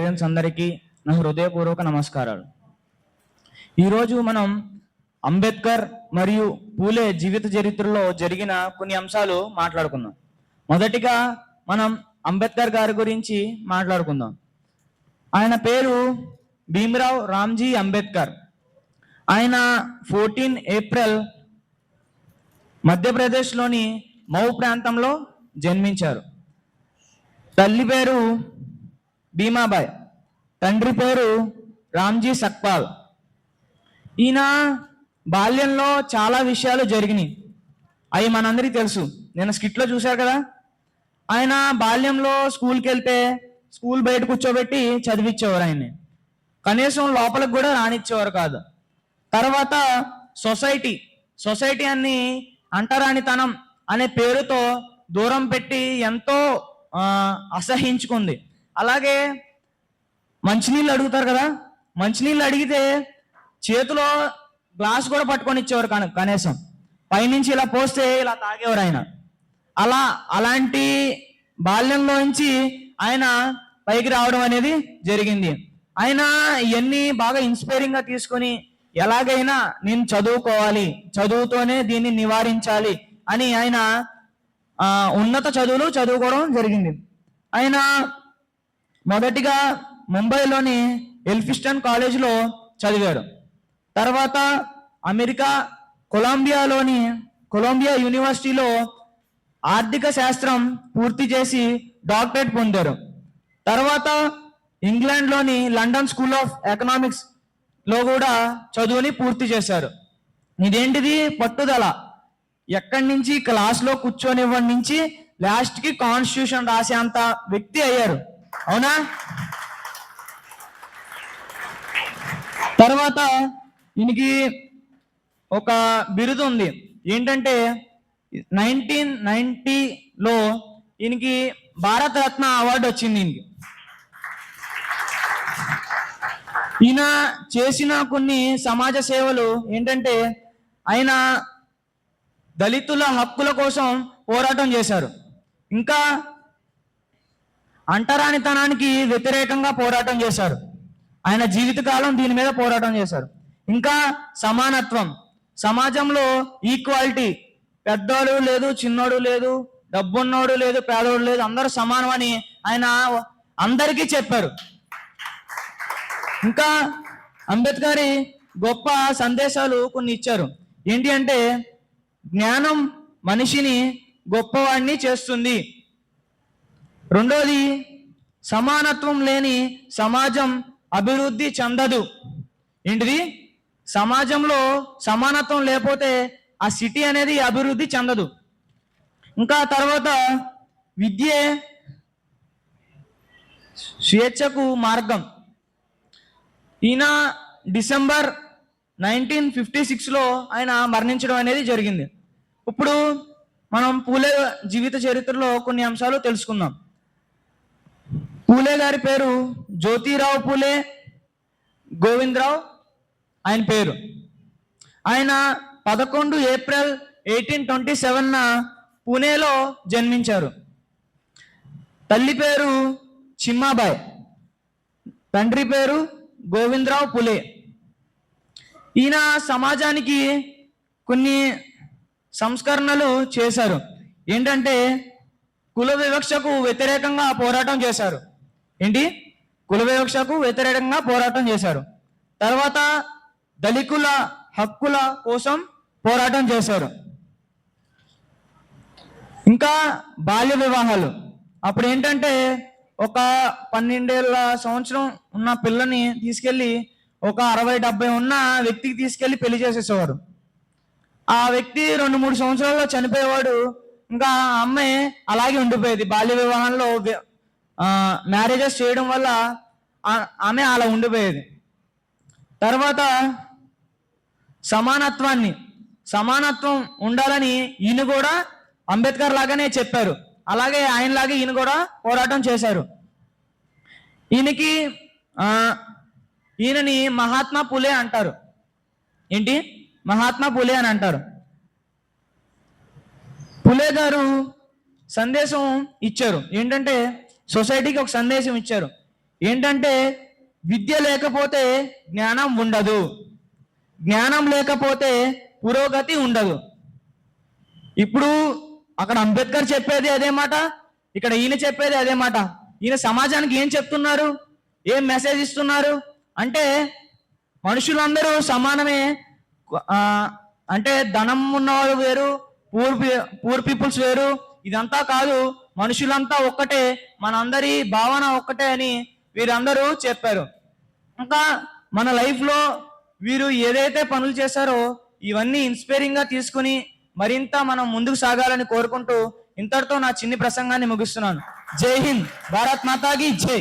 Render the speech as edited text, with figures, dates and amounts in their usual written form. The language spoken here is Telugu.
పేరెంట్స్ అందరికీ నా హృదయపూర్వక నమస్కారాలు. ఈరోజు మనం అంబేద్కర్ మరియు పూలే జీవిత చరిత్రలో జరిగిన కొన్ని అంశాలు మాట్లాడుకుందాం. మొదటిగా మనం అంబేద్కర్ గారి గురించి మాట్లాడుకుందాం. ఆయన పేరు భీమ్రావ్ రామ్జీ అంబేద్కర్. ఆయన 14 ఏప్రిల్ మధ్యప్రదేశ్లోని మౌ ప్రాంతంలో జన్మించారు. తల్లి పేరు భీమాబాయ్, తండ్రి పేరు రామ్జీ సక్పాల్. ఈయన బాల్యంలో చాలా విషయాలు జరిగినాయి, అవి మనందరికీ తెలుసు. నేను స్కిట్లో చూశారు కదా. ఆయన బాల్యంలో స్కూల్కి వెళ్తే స్కూల్ బయట కూర్చోబెట్టి చదివించేవారు. ఆయన్ని కనీసం లోపలికి కూడా రానిచ్చేవారు కాదు. తర్వాత సొసైటీ అన్ని అంటరానితనం అనే పేరుతో దూరం పెట్టి ఎంతో అసహించుకుంది. అలాగే మంచినీళ్ళు అడుగుతారు కదా, మంచినీళ్ళు అడిగితే చేతిలో గ్లాస్ కూడా పట్టుకొని ఇచ్చేవారు కనీసం, పైనుంచి ఇలా పోస్తే ఇలా తాగేవారు ఆయన. అలాంటి బాల్యంలోంచి ఆయన పైకి రావడం అనేది జరిగింది. ఆయన ఇవన్నీ బాగా ఇన్స్పైరింగ్ గా తీసుకొని ఎలాగైనా నేను చదువుకోవాలి, చదువుతోనే దీన్ని నివారించాలి అని ఆయన ఉన్నత చదువులు చదువుకోవడం జరిగింది. ఆయన మొదటిగా ముంబైలోని ఎల్ఫిస్టన్ కాలేజీలో చదివాడు. తర్వాత అమెరికా కొలంబియా యూనివర్సిటీలో ఆర్థిక శాస్త్రం పూర్తి చేసి డాక్టరేట్ పొందారు. తర్వాత ఇంగ్లాండ్లోని లండన్ స్కూల్ ఆఫ్ ఎకనామిక్స్ లో కూడా చదువుని పూర్తి చేశారు. ఇదేంటిది పట్టుదల. ఎక్కడి నుంచి క్లాస్లో కూర్చొనివ్వడి నుంచి లాస్ట్ కి కాన్స్టిట్యూషన్ రాసేంత వ్యక్తి అయ్యారు. అవునా? తర్వాత ఈయనకి ఒక బిరుదు ఉంది. ఏంటంటే 1990లో ఈయనకి భారతరత్న అవార్డు వచ్చింది. ఈయన చేసిన కొన్ని సమాజ సేవలు ఏంటంటే, ఆయన దళితుల హక్కుల కోసం పోరాటం చేశారు. ఇంకా అంటరానితనానికి వ్యతిరేకంగా పోరాటం చేశారు. ఆయన జీవితకాలం దీని మీద పోరాటం చేశారు. ఇంకా సమానత్వం, సమాజంలో ఈక్వాలిటీ, పెద్దోడు లేదు, చిన్నోడు లేదు, డబ్బున్నోడు లేదు, పేదోడు లేదు, అందరూ సమానం అని ఆయన అందరికీ చెప్పారు. ఇంకా అంబేద్కర్ గొప్ప సందేశాలు కొన్ని ఇచ్చారు. ఏంటి అంటే, జ్ఞానం మనిషిని గొప్పవాడిని చేస్తుంది. రెండోది, సమానత్వం లేని సమాజం అభివృద్ధి చెందదు. ఏంటిది? సమాజంలో సమానత్వం లేకపోతే ఆ సిటీ అనేది అభివృద్ధి చెందదు. ఇంకా తర్వాత, విద్యే స్వేచ్ఛకు మార్గం. ఈయన డిసెంబర్ 1956లో ఆయన మరణించడం అనేది జరిగింది. ఇప్పుడు మనం పూలే జీవిత చరిత్రలో కొన్ని అంశాలు తెలుసుకుందాం. పూలే గారి పేరు జ్యోతిరావు పూలే గోవిందరావు ఆయన పేరు. ఆయన 11 ఏప్రిల్ 1827న పూణేలో జన్మించారు. తల్లి పేరు చిమ్మాబాయ్, తండ్రి పేరు గోవిందరావు పూలే. ఈయన సమాజానికి కొన్ని సంస్కరణలు చేశారు. ఏంటంటే, కుల వివక్షకు వ్యతిరేకంగా పోరాటం చేశారు. ఏంటి? కుల వివక్షకు వ్యతిరేకంగా పోరాటం చేశారు. తర్వాత దళితుల హక్కుల కోసం పోరాటం చేశారు. ఇంకా బాల్య వివాహాలు. అప్పుడు ఏంటంటే, ఒక 12 సంవత్సరం ఉన్న పిల్లని తీసుకెళ్ళి ఒక 60-70 ఉన్న వ్యక్తికి తీసుకెళ్లి పెళ్లి చేసేసేవారు. ఆ వ్యక్తి 2-3 సంవత్సరాల్లో చనిపోయేవాడు. ఇంకా ఆ అమ్మాయి అలాగే ఉండిపోయేది. బాల్య వివాహంలో మ్యారేజెస్ చేయడం వల్ల ఆమె అలా ఉండిపోయేది. తర్వాత సమానత్వం ఉండాలని ఈయన కూడా అంబేద్కర్ లాగానే చెప్పారు. అలాగే ఆయనలాగే ఈయన కూడా పోరాటం చేశారు. ఈయనని మహాత్మా పూలే అంటారు. ఏంటి? మహాత్మా పూలే అని అంటారు. పూలే గారు సందేశం ఇచ్చారు. ఏంటంటే, సొసైటీకి ఒక సందేశం ఇచ్చారు. ఏంటంటే విద్య లేకపోతే జ్ఞానం ఉండదు, జ్ఞానం లేకపోతే పురోగతి ఉండదు. ఇప్పుడు అక్కడ అంబేద్కర్ చెప్పేది అదే మాట, ఇక్కడ ఈయన చెప్పేది అదే మాట. ఈయన సమాజానికి ఏం చెప్తున్నారు, ఏం మెసేజ్ ఇస్తున్నారు అంటే మనుషులందరూ సమానమే. ఆ, అంటే ధనం ఉన్నవారు వేరు, పూర్ పీపుల్స్ వేరు, ఇదంతా కాదు, మనుషులంతా ఒక్కటే, మనందరి భావన ఒక్కటే అని వీరందరూ చెప్పారు. ఇంకా మన లైఫ్లో వీరు ఏదైతే పనులు చేశారో ఇవన్నీ ఇన్స్పైరింగ్ గా తీసుకుని మరింత మనం ముందుకు సాగాలని కోరుకుంటూ ఇంతటితో నా చిన్ని ప్రసంగాన్ని ముగిస్తున్నాను. జై హింద్, భారత్ మాతాకి జై.